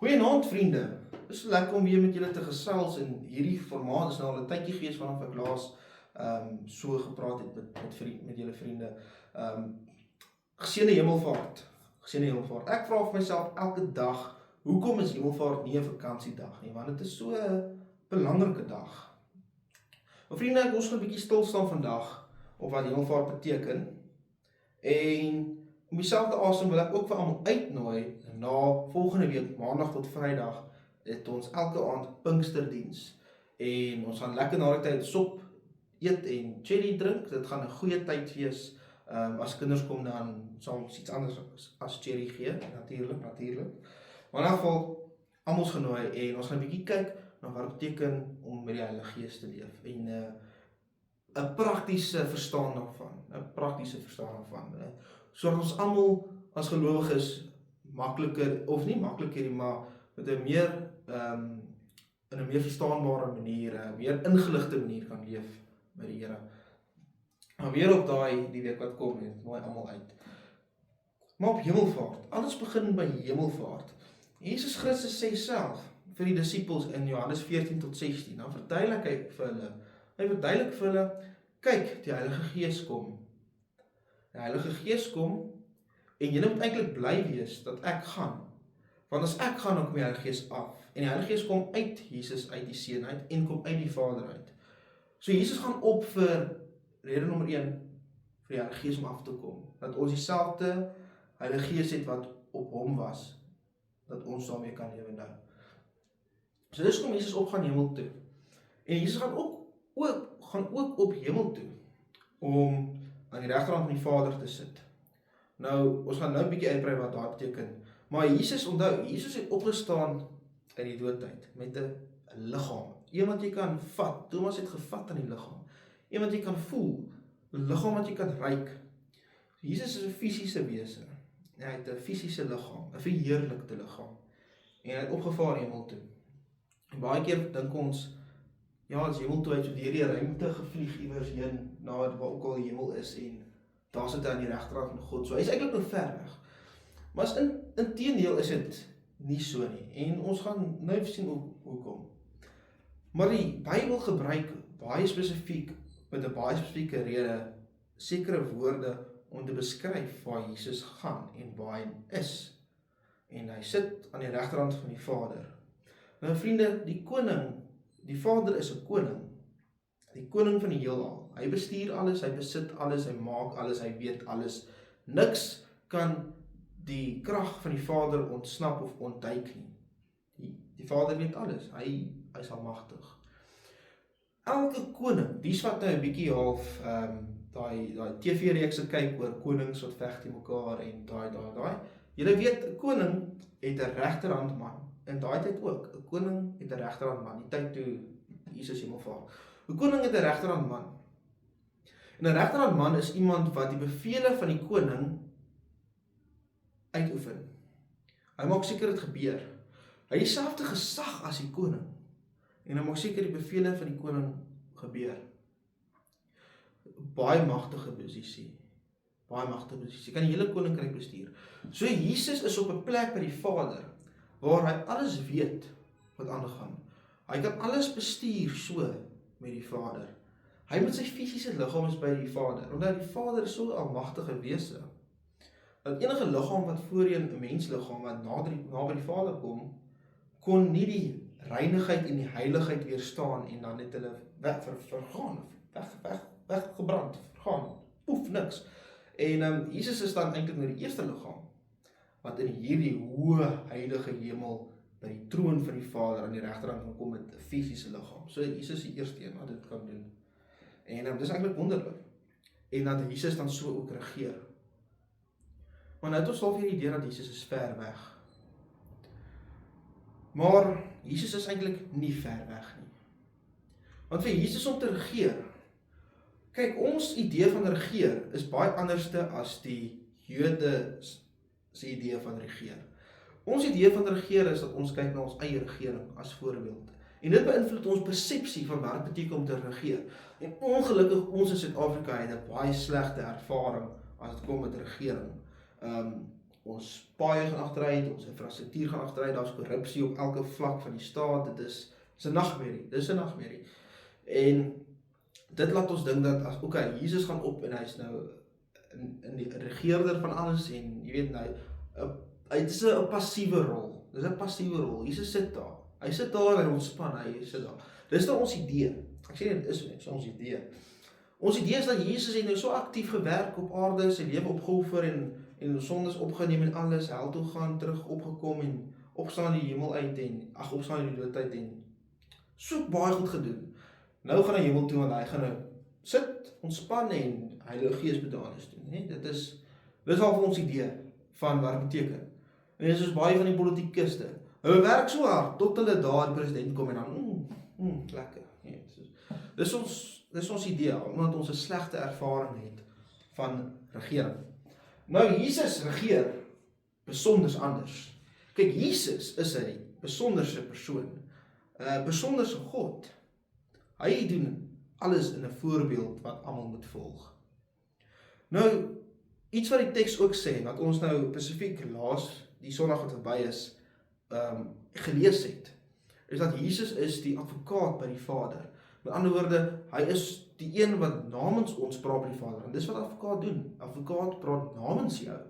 Goeienaand vriende, dit is lekker om weer met julle te gesels in hierdie formaat. Is nou al 'n tydjie gewees vanaf ek laas so gepraat het met julle vriende. Geseënde hemelvaart, geseënde hemelvaart. Ek vra vir myself elke dag, hoekom is hemelvaart nie 'n vakansiedag nie? Want dit is so 'n belangrike dag. Maar vriende, ons gaan 'n bietjie stil staan vandag op wat hemelvaart beteken. En om dieselfde asem wil ek ook vir almal uitnooi na volgende week, maandag tot vrydag, het ons elke aand Pinksterdiens. En ons gaan lekker na die tyd sop eet en cherry drink. Dit gaan 'n goeie tyd wees. As kinders kom dan sal ons iets anders as cherry gee, natuurlik. Maar in elk geval, almal is genooi en ons gaan 'n bietjie kyk na wat dit beteken om met die Heilige Gees te leef. En 'n praktiese verstaan daarvan. Sodat ons almal as gelowiges makliker, of nie makliker nie, maar met 'n meer in 'n meer verstaanbare manier, 'n meer ingeligte manier kan leef met die Here. Maar weer op die week wat kom, het nooi almal uit. Maar op hemelvaart, alles begin by hemelvaart. Jesus Christus sê self vir die disippels in Johannes 14 tot 16, dan verduidelik hy vir hulle, kyk, die Heilige Gees kom. Die Heilige Gees kom, en julle moet eintlik bly wees dat ek gaan. Want as ek gaan, dan kom die Heilige Gees af. En die Heilige Gees kom uit Jesus, uit die Seun uit, en kom uit die Vader uit. So Jesus gaan op vir rede nommer 1, vir die Heilige Gees om af te kom. Dat ons dieselfde Heilige Gees het wat op hom was, dat ons daarmee kan lewe nou. So dis kom Jesus opgaan hemel toe. En Jesus gaan ook op hemel toe, om aan die regterhand van die Vader te sit. Nou, ons gaan nou 'n bietjie uitbrei wat daar beteken. Maar Jesus, onthou, Jesus het opgestaan in die doodtyd met 'n liggaam. Een wat jy kan vat. Thomas het gevat aan die liggaam. Een wat jy kan voel. 'n Liggaam wat jy kan ruik. Jesus is 'n fisiese wese. Hy het 'n fisiese liggaam, 'n verheerlikte liggaam. En hy het opgevaar hemel toe. En baie keer dink ons, ja, as hemel toe, hy het so deur die ruimte gevlieg iewers heen, na waar ook al die hemel is, en daar sit hy aan die regterkant van God. So hy is eintlik nog ver weg. Maar as inteendeel is dit nie so nie. En ons gaan nou sien hoekom. Maar die Bybel gebruik baie spesifiek, met 'n baie spesifieke rede, sekere woorde om te beskryf waar Jesus gaan en waar hy is. En hy sit aan die regterkant van die Vader. Nou vriende, die Vader is 'n koning. Die koning van die heelal. Hy bestuur alles, hy besit alles, hy maak alles, hy weet alles. Niks kan die krag van die Vader ontsnap of ontduik nie. Die Vader weet alles, hy is almagtig. Elke koning, dies wat nou 'n bietjie half daai TV-reekse kyk oor konings wat veg teen mekaar en daai. Julle weet, 'n koning het 'n regterhandman. In daai tyd ook, 'n koning het 'n regterhandman, die tyd toe Jesus hemelvaart. 'n Koning het 'n regterhandman. En 'n regterhandman is iemand wat die bevele van die koning uitoefen. Hy maak seker dit gebeur. Hy het dieselfde gesag as die koning. En hy maak seker die bevele van die koning gebeur. Baie magtige posisie. Kan die hele koninkryk bestuur. So Jesus is op 'n plek by die Vader, waar hy alles weet wat aangaan. Hy kan alles bestuur so met die Vader. Hy met sy fisiese liggaam is by die Vader, omdat die Vader is so 'n almagtige wese, dat enige liggaam wat voorheen 'n mensliggaam wat naby die Vader kom, kon nie die reinigheid en die heiligheid weerstaan en dan het hulle weggebrand, vergaan, poef, niks. En Jesus is dan eintlik nou die eerste liggaam wat in hierdie hoë heilige hemel by die troon van die Vader aan die regterkant kan kom met 'n fisiese liggaam. So Jesus is die eerste een wat dit kan doen. En dis eintlik wonderlik. En dat Jesus dan so ook regeer. Maar nou het ons al hierdie idee dat Jesus is ver weg. Maar Jesus is eintlik nie ver weg nie. Want vir Jesus om te regeer, kyk, ons idee van regeer is baie anderste as die Jode se idee van regeer. Ons idee van regeer is dat ons kyk na ons eie regering as voorbeeld. En dit beïnvloed ons persepsie van wat dit beteken om te regeer. En ongelukkig ons in Suid-Afrika het 'n baie slegte ervaring as dit kom met regering. ons paaie gaan agteruit, ons infrastruktuur gaan agteruit, daar's korrupsie op elke vlak van die staat, dit is 'n nagmerrie, dis 'n nagmerrie. En dit laat ons dink dat, okay, Jesus gaan op en hy's nou in die regeerder van alles en jy weet nou, dit is 'n passiewe rol, dis 'n passiewe rol, Jesus sit daar, hy sit daar en hy ontspan, hy sit daar. Dis nou ons idee, ek sê dit is nie, ons idee. Ons idee is dat Jesus het nou so aktief gewerk op aarde, sy lewe opgeoffer en sondes opgeneem en alles, hel toe gaan, terug opgekom en opstaan in die hemel uit en, opstaan in die dood uit en so baie goed gedoen. Nou gaan hy hemel toe want hy gaan nou sit, ontspan en Heilige Gees moet alles doen. Nee? Dit is al vir ons idee van wat dit beteken. En dit is soos baie van die politikuste. Hulle werk so hard tot hulle daar die president kom en dan, lekker. Nee, dis ons idee, omdat ons 'n slegte ervaring het van regering. Nou, Jesus regeer besonders anders. Kyk, Jesus is 'n besonderse persoon, 'n besonderse God. Hy doen alles in 'n voorbeeld wat almal moet volg. Nou, iets wat die teks ook sê, wat ons nou spesifiek laas, die Sondag wat verby is, gelees het, is dat Jesus is die advokaat by die Vader. Met ander woorde, hy is die een wat namens ons praat by die Vader. En dis wat advokaat doen. Advokaat praat namens jou.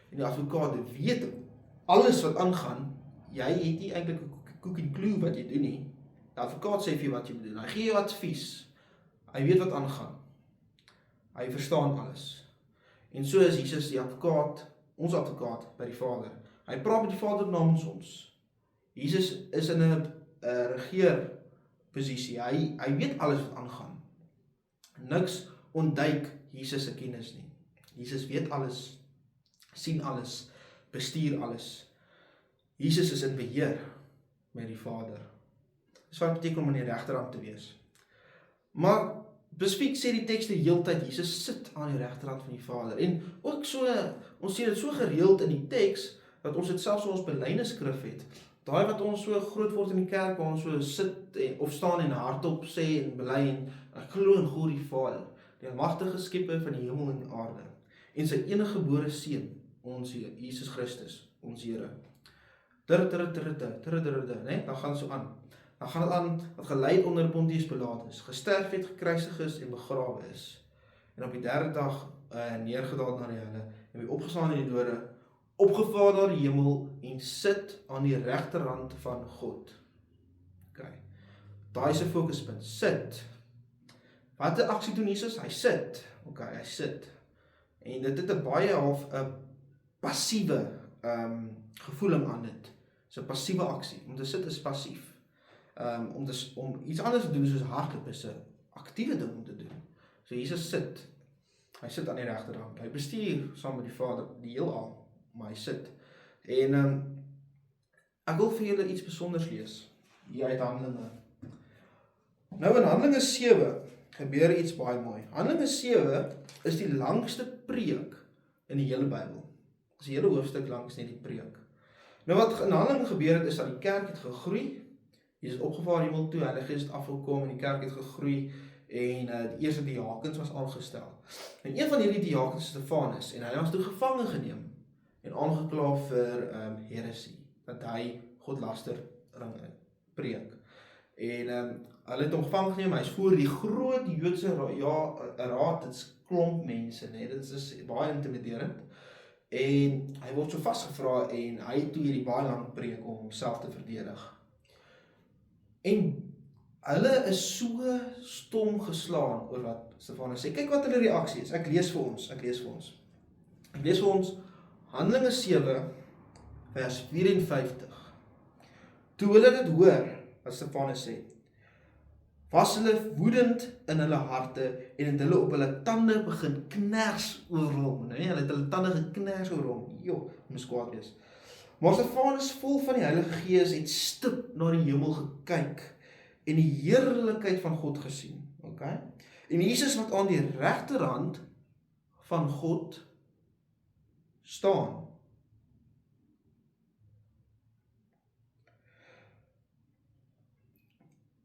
En die advokaat weet alles wat aangaan. Jy het nie eintlik 'n koek en klou wat jy doen nie. Die advokaat sê vir jou wat jy moet doen. Hy gee jou advies. Hy weet wat aangaan. Hy verstaan alles. En so is Jesus die advokaat, ons advokaat by die Vader. Hy praat met die Vader namens ons. Jesus is in 'n regeerposisie. Hy weet alles wat aangaan. Niks ontduik Jesus se kennis nie. Jesus weet alles, sien alles, bestuur alles. Jesus is in beheer met die Vader. Dis wat beteken om aan die regterhand te wees. Maar spesifiek sê die teks die heeltyd Jesus sit aan die regterhand van die Vader. En ook so, ons sien dit so gereeld in die teks dat ons dit selfs so ons belydenisskrif het. Daai wat ons so groot word in die kerk, waar ons so sit of staan en hardop sê en bely en ek glo in God die Vader, die almagtige skepper van die hemel en die aarde, en sy enige gebore seun, ons Jesus Christus, ons Here. Nee, dan gaan so aan. Dan gaan dit aan wat gelei onder Pontius Pilatus, gesterf het, gekruisig is en begrawe is. En op die derde dag neergedaal na die helle en weer opgestaan in die dode, opgevaar na die hemel en sit aan die regterhand van God. Okay. Daai is 'n fokuspunt. Sit. Wat 'n aksie doen Jesus? Hy sit. Okay, hy sit. En dit het 'n baie half 'n passiewe gevoeling aan dit. Dis 'n passiewe aksie. Om te sit is passief. Om iets anders te doen soos hardloop is 'n aktiewe ding om te doen. So Jesus sit. Hy sit aan die regterhand. Hy bestuur saam met die Vader die heelal, maar hy sit. En ek wil vir julle iets besonders lees hier uit Handelinge. Nou in Handelinge 7 gebeur iets baie mooi. Handelinge 7 is die langste preek in die hele Bybel. Dis 'n hele hoofstuk langs net die preek. Nou wat in Handelinge gebeur het is dat die kerk het gegroei. Jesus het opgevaar hemel toe, Heilige Gees het afgekom en die kerk het gegroei en die eerste diakens was aangestel. En een van hierdie diakens is Stefanus en hy was toe gevange geneem en aangekla vir heresie, dat hy godlaster preek. En hulle het hom gevange geneem, hy is voor die groot Joodse raad, dit is klomp mense, nee, dit is baie intimiderend. En hy word so vasgevra en hy het toe hierdie baie lang preek om homself te verdedig. En hulle is so stom geslaan oor wat Stefanus sê. Kyk wat hulle reaksie is. Ek lees vir ons Handelinge 7 vers 54. Toe hulle dit hoor, wat Stefanus sê, was hulle woedend in hulle harte en het hulle op hulle tande begin kners oor hom. Nee, hulle het hulle tande gekners oor hom. Jo, moes kwaad wees. Maar Stefanus vol van die Heilige Gees het stip na die hemel gekyk en die heerlikheid van God gesien. Okay? En Jesus wat aan die regterhand van God staan.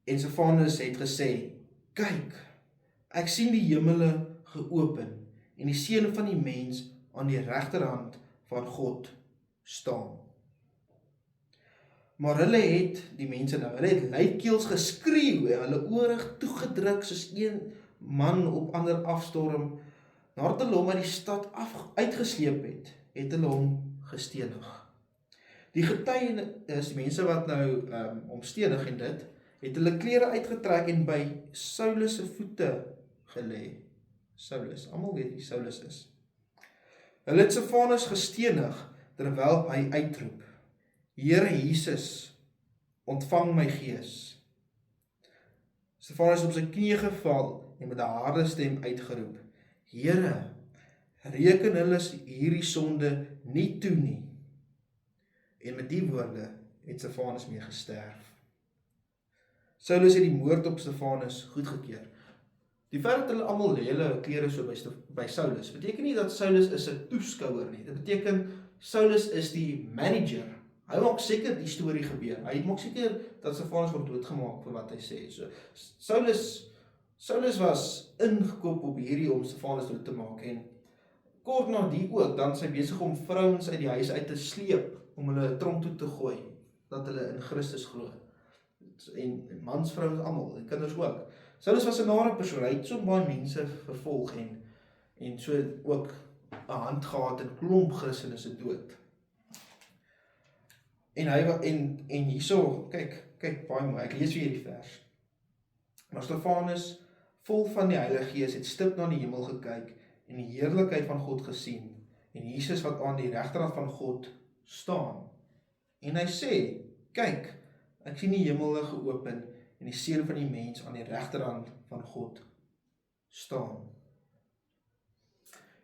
En Stefanus het gesê, kyk, ek sien die hemele geopen en die seun van die mens aan die regterhand van God staan. Maar hulle het, die mense nou, hulle het luidkeels geskreeu, hulle ore toegedruk soos een man op ander afstorm, nadat hulle hom uit die stad uitgesleep het hulle hom gestenig. Die getuienis, die mense wat nou hom stenig en dit, het hulle klere uitgetrek en by Saulus se voete gelê. Saulus, almal weet wie Saulus is. Hulle het Stefanus gestenig, terwyl hy uitroep, Here Jesus, ontvang my gees. Stefanus het op sy knieë geval en met 'n harde stem uitgeroep, Here, reken hulle hierdie sonde nie toe nie. En met die woorde het Stefanus mee gesterf. Saulus het die moord op Stefanus goedgekeur. Die feit dat hulle almal lê hulle klere so by Saulus, beteken nie dat Saulus is 'n toeskouer nie. Dit beteken Saulus is die manager. Hy maak seker die storie gebeur. Hy maak seker dat Stefanus word doodgemaak vir wat hy sê. So Saulus was ingekoop op hierdie om Stefanus dood te maak en kort na die ook, dan sy besig om vrouens uit die huis uit te sleep om hulle tronk toe te gooi, dat hulle in Christus glo. En mans, vrouens, almal, en kinders ook. Saulus was 'n nare persoon, hy het so baie mense vervolg en so ook 'n hand gehad in klomp Christene se dood. En hy hierso, kyk baie mooi, ek lees weer hierdie vers. Maar Stefanus, vol van die Heilige Gees, het stip na die hemel gekyk en die heerlikheid van God gesien en Jesus wat aan die regterhand van God staan. En hy sê, kyk, ek sien die hemele geopen en die seun van die mens aan die regterhand van God staan.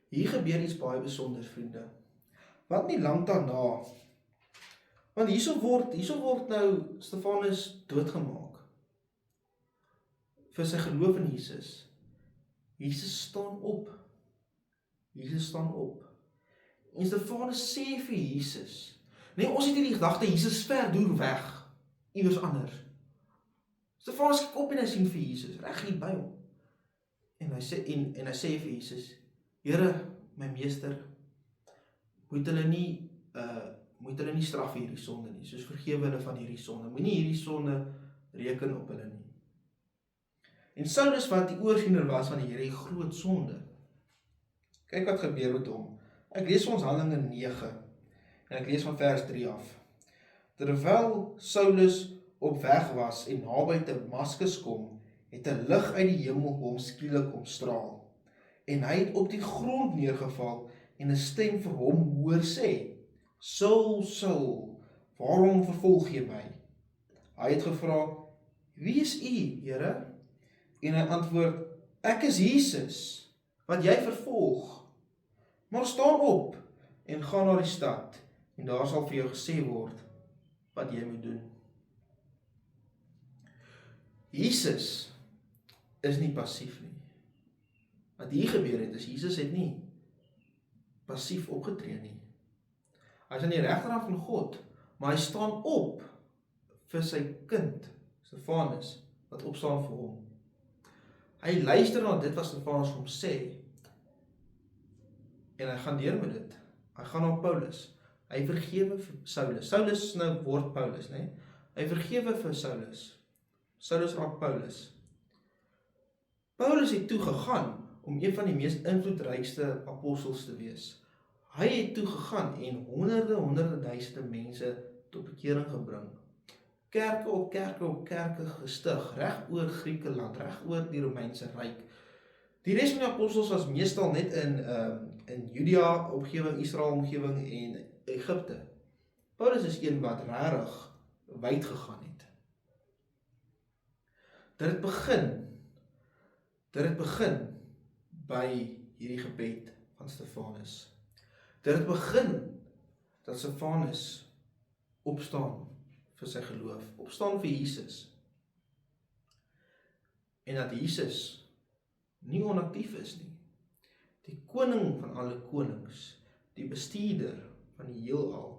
Hier gebeur iets baie besonders, vriende. Wat nie lank daarna, want hierso word nou Stefanus doodgemaak vir sy geloof in Jesus. Jesus staan op. Jesus staan op. En Stefanus sê vir Jesus, nee, ons het hierdie gedagte, Jesus ver deur weg, iewers anders. Stefanus kyk op en hy sien vir Jesus, reg hier by hom. En hy sê vir Jesus, Here, my meester, moet hulle nie straf hierdie sonde nie, soos vergewe hulle van hierdie sonde. Moenie hierdie sonde reken op hulle nie. En Saulus wat die oorsiener was van die Here, die groot sonde. Kyk wat gebeur met hom. Ek lees vir ons Handelinge 9 en ek lees van vers 3 af. Terwyl Saulus op weg was en naby Damaskus kom, het 'n lig uit die hemel hom skielik omstraal. En hy het op die grond neergeval en 'n stem vir hom hoor sê, Saul, Saul, waarom vervolg jy my? Hy het gevra, wie is u, Here? En hy antwoord, ek is Jesus, wat jy vervolg. Maar staan op en gaan na die stad en daar sal vir jou gesê word wat jy moet doen. Jesus is nie passief nie. Wat hier gebeur het is, Jesus het nie passief opgetree nie. Hy is aan die regterhand van God, maar hy staan op vir sy kind, Stefanus, wat opstaan vir hom. Hy luister na dit wat Stefanus hom sê, en hy gaan deur met dit. Hy gaan na Paulus. Hy vergewe vir Saulus. Saulus nou word Paulus, né? Hy vergewe vir Saulus. Saulus raak Paulus. Paulus het toe gegaan om een van die mees invloedrykste apostels te wees. Hy het toe gegaan en honderde duisende mense tot bekering gebring. Kerke op kerke gestig, reg oor Griekeland, reg oor die Romeinse Ryk. Die res van die apostels was meestal net in Judea omgewing, Israel omgewing en Egipte. Paulus is een wat regtig wyd gegaan het. Dit het begin by hierdie gebed van Stefanus. Dit het begin dat Stefanus opstaan vir sy geloof, opstaan vir Jesus. En dat Jesus nie onaktief is nie. Die koning van alle konings, die bestuurder van die heelal,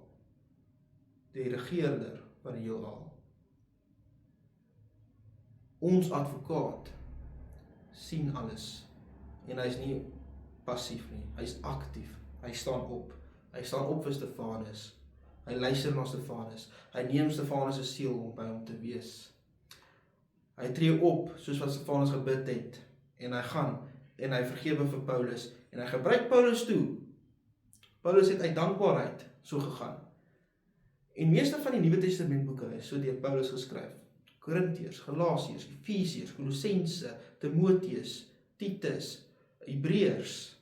die regeerder van die heelal. Ons advokaat sien alles en hy is nie passief nie, hy is aktief, hy staan op Hy staan op vir Stefanus. Hy luister na Stefanus. Hy neem Stefanus se siel om by hom te wees. Hy tree op soos wat Stefanus gebid het en hy gaan en hy vergewe vir Paulus en hy gebruik Paulus toe. Paulus het uit dankbaarheid so gegaan. En meeste van die Nuwe Testamentboeke is so deur Paulus geskryf. Korintiërs, Galasiërs, Efesiërs, Kolossense, Timoteus, Titus, Hebreërs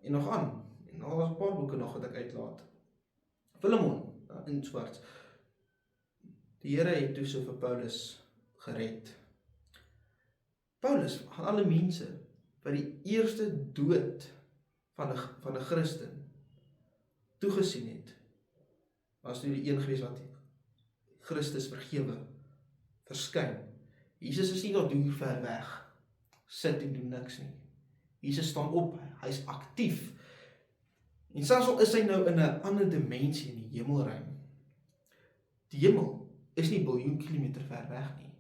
en nog aan. En daar was 'n paar boeke nog wat ek uitlaat. Filemon in swart. Die Here het toe so vir Paulus gered. Paulus, aan alle mense, wat die eerste dood van 'n Christen toegesien het, was toe die een gewees wat Christus vergewe, verskyn. Jesus is nie daar deur ver weg, sit en doen niks nie. Jesus staan op, hy's aktief. En selfs al is hy nou in 'n ander dimensie in die hemelruim. Die hemel is nie biljoen kilometer ver weg nie.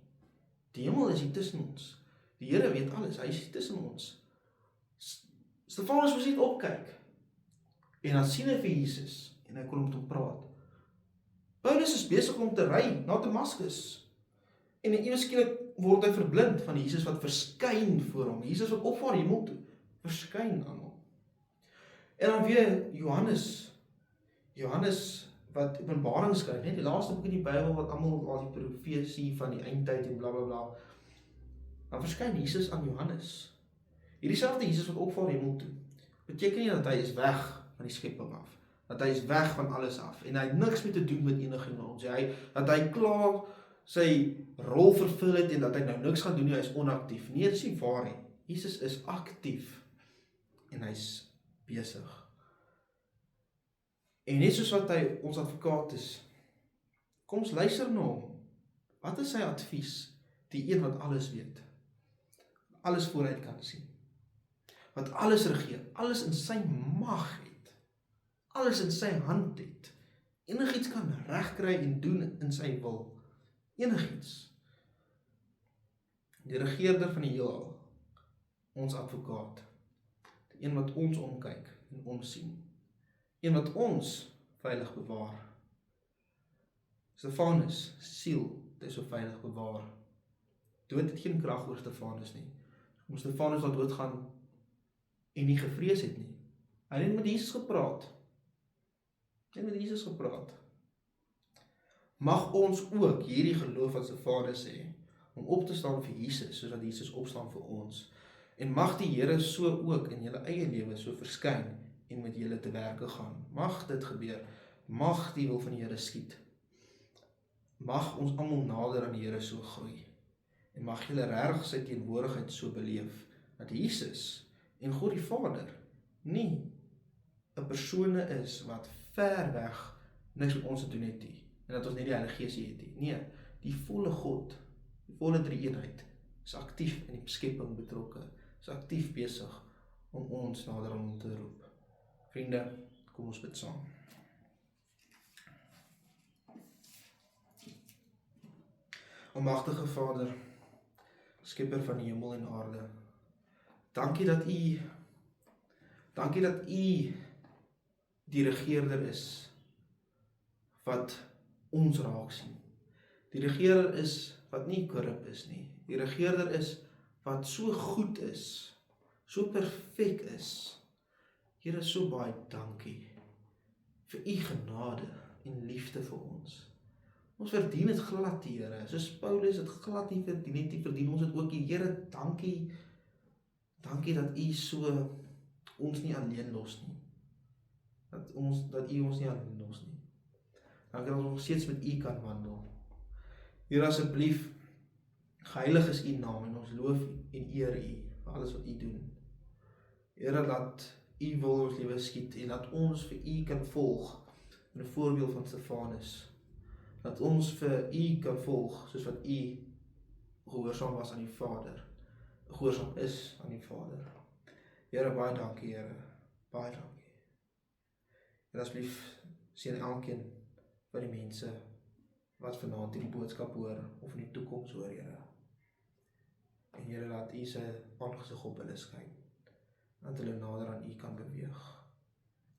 Die hemel is hier tussen ons. Die Here weet alles, hy is hier tussen ons. Stefanus moes net opkyk. En dan sien hy vir Jesus en hy kon met hom praat. Paulus is besig om te ry na Damaskus. En ewe skielik word hy verblind van Jesus wat verskyn voor hom. Jesus wat opvaar hemel toe, verskyn aan hom. En dan weer Johannes wat Openbaring skryf, net die laaste boek in die Bybel wat almal al die profesie van die eindtyd en bla bla bla. Dan verskyn Jesus aan Johannes. Hierdie selfde Jesus wat opvaar hemel toe, beteken nie dat hy is weg van die skepping af, dat hy is weg van alles af, en hy het niks meer te doen met enigiemand, dat hy klaar sy rol vervul het, en dat hy nou niks gaan doen nie, hy is onaktief. Nee, dit is nie waar nie. Jesus is aktief, en hy is besig. En net soos wat hy ons advokaat is, kom ons luister na hom. Wat is sy advies? Die een wat alles weet, alles vooruit kan sien, wat alles regeer, alles in sy mag het, alles in sy hand het, enigiets kan regkry en doen in sy wil, enigiets. Die regeerder van die heelal, ons advokaat, die een wat ons omkyk en ons sien, een wat ons veilig bewaar. Stefanus siel, dit is so veilig bewaar. Dood het geen krag oor Stefanus nie. Om Stefanus wat doodgaan en nie gevrees het nie. Hy het met Jesus gepraat. Mag ons ook hierdie geloof wat Stefanus hê, om op te staan vir Jesus, soos wat Jesus opstaan vir ons. En mag die Here so ook in julle eie lewe so verskyn en met julle te werke gaan. Mag dit gebeur. Mag die wil van die Here skied. Mag ons almal nader aan die Here so groei. En mag julle regtig sy teenwoordigheid so beleef, dat Jesus en God die Vader nie 'n persone is wat ver weg niks met ons te doen het nie, en dat ons nie die Heilige Gees het nie. Nee, die volle God, die volle drie-eenheid, is aktief in die skepping betrokke, is aktief besig om ons nader aan hom te roep. Vriende, kom ons bid saam. Almagtige Vader, Skepper van die hemel en aarde, dankie dat U die regeerder is wat ons raak sien. Die regeerder is wat nie korrup is nie. Die regeerder is wat so goed is, so perfek is. Here, so baie dankie vir U genade en liefde vir ons. Ons verdien het glad, Here, soos Paulus het glad nie verdien, nie verdien ons het ook. Here, dankie dat U so ons nie alleen los nie. Dat U ons nie alleen los nie. Dankie dat ons nog steeds met U kan wandel. Here, asseblief, geheilig is U naam en ons loof en eer U vir alles wat U doen. Here, laat U wil ons lewe skied en laat ons vir U kan volg in 'n voorbeeld van Stefanus. Dat ons vir U kan volg soos wat U gehoorsaam was aan die Vader, gehoorsaam is aan die Vader. Here, baie dankie, Here, baie dankie. En asseblief seën elkeen van die mense wat vanaand hierdie boodskap hoor of in die toekoms hoor, Here. En Here, laat U sy aangesig op hulle skyn, dat hulle nader aan U kan beweeg.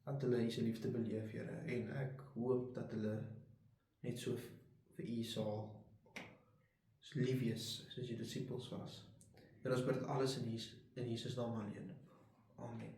dat hulle U se liefde beleef, Here, en ek hoop dat hulle net so vir U sal lief wees, soos die disippels was. Here, ons bid dit alles in Jesus naam alleen. Amen.